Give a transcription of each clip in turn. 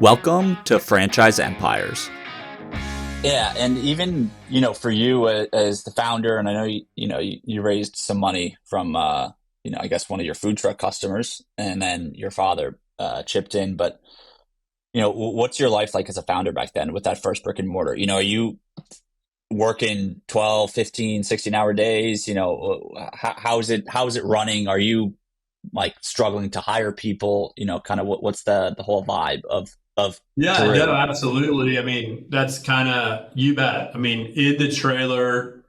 Welcome to Franchise Empires. Yeah, and even for you as the founder, and I know you raised some money from I guess one of your food truck customers, and then your father chipped in. But what's your life like as a founder back then with that first brick and mortar? Are you working 12, 15, 16-hour days? How's it running? Are you like struggling to hire people? Kind of what's the whole vibe of Yeah, no, Drew? absolutely. I mean, that's kind of, you bet. I mean, in the trailer,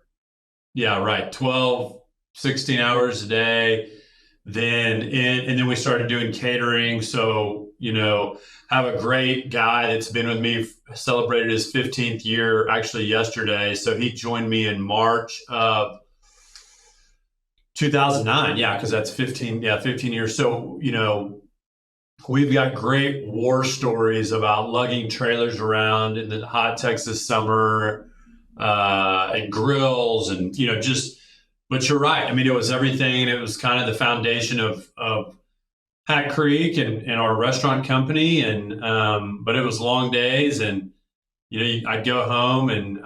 yeah, right. 12, 16 hours a day. And then we started doing catering. So, have a great guy that's been with me, celebrated his 15th year actually yesterday. So he joined me in March of 2009. Yeah, because that's 15 years. So, we've got great war stories about lugging trailers around in the hot Texas summer, and grills and, but you're right. I mean, it was everything. And it was kind of the foundation of Hat Creek and our restaurant company. And, but it was long days and, I'd go home and,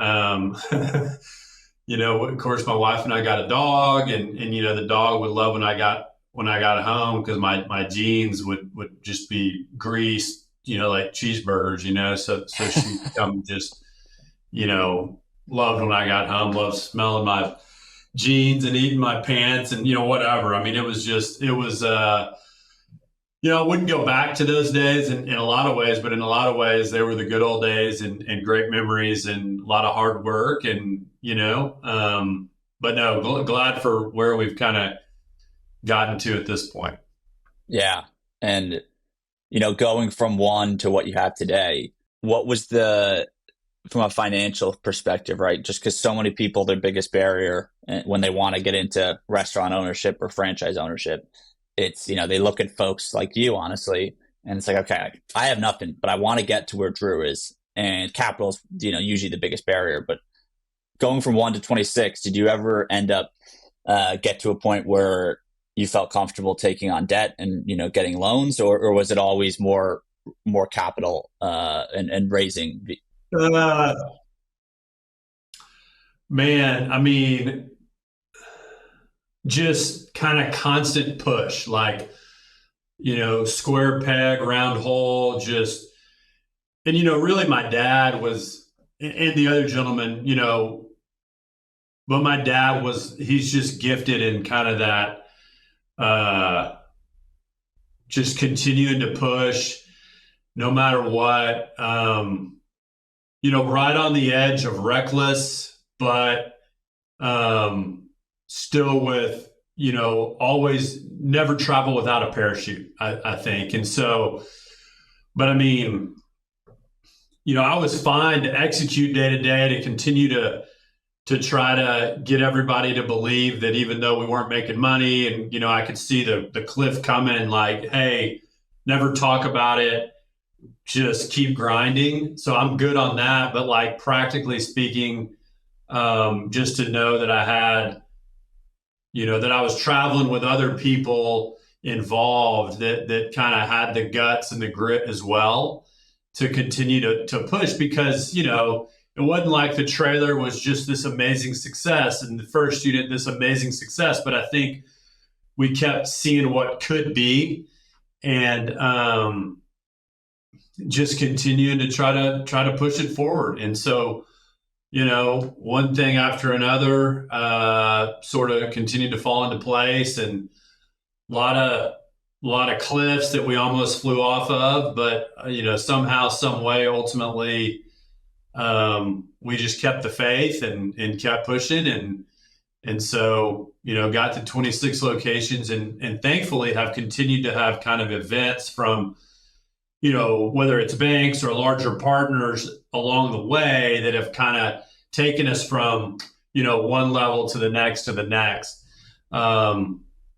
of course my wife and I got a dog and, the dog would love when I got home, because my jeans would just be greased, like cheeseburgers, so she just, loved when I got home, loved smelling my jeans and eating my pants and, whatever. I mean, it was, I wouldn't go back to those days in a lot of ways, but in a lot of ways, they were the good old days and great memories and a lot of hard work and, but no, glad for where we've kind of gotten to at this point. Yeah. And, going from one to what you have today, what was from a financial perspective, right? Just because so many people, their biggest barrier when they want to get into restaurant ownership or franchise ownership, it's, they look at folks like you, honestly, and it's like, okay, I have nothing, but I want to get to where Drew is. And capital is, usually the biggest barrier. But going from 1 to 26, did you ever end up get to a point where you felt comfortable taking on debt and, getting loans, or was it always more capital and raising? Man, I mean, just kind of constant push, like, square peg, round hole, just, and, really my dad was, and the other gentleman, but my dad he's just gifted in kind of that, just continuing to push no matter what, right on the edge of reckless, but still with, always never travel without a parachute, I think. And so, but I mean, I was fine to execute day to day, to continue to try to get everybody to believe that even though we weren't making money and, I could see the cliff coming, like, hey, never talk about it, just keep grinding. So I'm good on that. But like practically speaking, just to know that I had, that I was traveling with other people involved that kind of had the guts and the grit as well to continue to push, because, it wasn't like the trailer was just this amazing success and the first unit, this amazing success. But I think we kept seeing what could be and just continuing to try to push it forward. And so, one thing after another sort of continued to fall into place, and a lot of cliffs that we almost flew off of, but somehow, some way, ultimately, we just kept the faith and kept pushing, and so got to 26 locations, and thankfully have continued to have kind of events from whether it's banks or larger partners along the way that have kind of taken us from one level to the next to the next.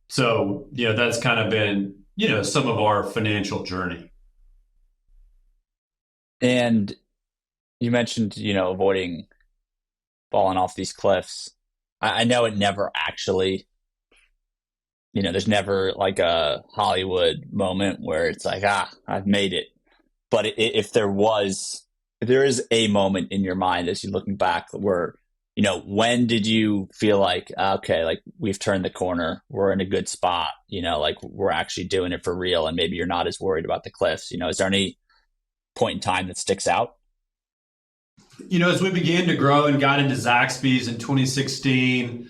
So that's kind of been some of our financial journey. And you mentioned, avoiding falling off these cliffs. I know it never actually, there's never like a Hollywood moment where it's like, I've made it. But if there is a moment in your mind as you're looking back where, when did you feel like, okay, like we've turned the corner, we're in a good spot, like we're actually doing it for real, and maybe you're not as worried about the cliffs? Is there any point in time that sticks out? As we began to grow and got into Zaxby's in 2016,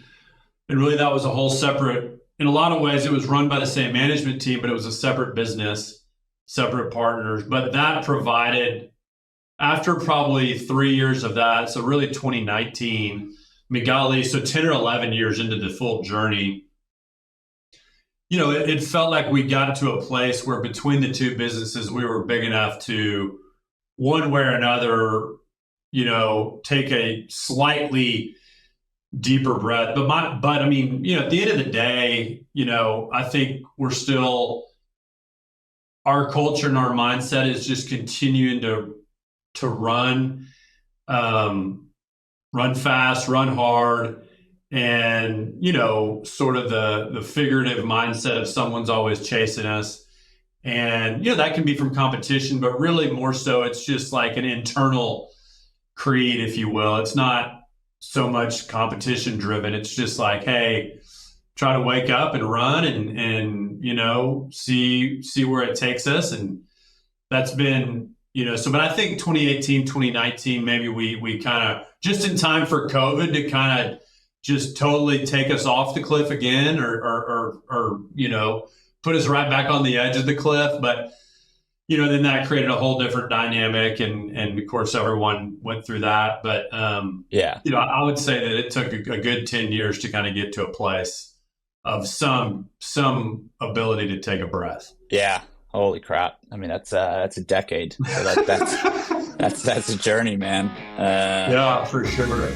and really that was a whole separate, in a lot of ways, it was run by the same management team, but it was a separate business, separate partners. But that provided, after probably 3 years of that, so really 2019, golly, so 10 or 11 years into the full journey, it felt like we got to a place where between the two businesses, we were big enough to, one way or another, take a slightly deeper breath. But at the end of the day, I think we're still, our culture and our mindset is just continuing to run fast, run hard, and, sort of the figurative mindset of someone's always chasing us. And, that can be from competition, but really more so, it's just like an internal creed, if you will. It's not so much competition driven. It's just like, hey, try to wake up and run and see where it takes us. And that's been, but I think 2018, 2019, maybe we kind of, just in time for COVID to kind of just totally take us off the cliff again, or put us right back on the edge of the cliff. But then that created a whole different dynamic, and of course everyone went through that. But I would say that it took a good 10 years to kind of get to a place of some ability to take a breath. Yeah. Holy crap. I mean, that's a decade. So that's a journey, man. Yeah, for sure.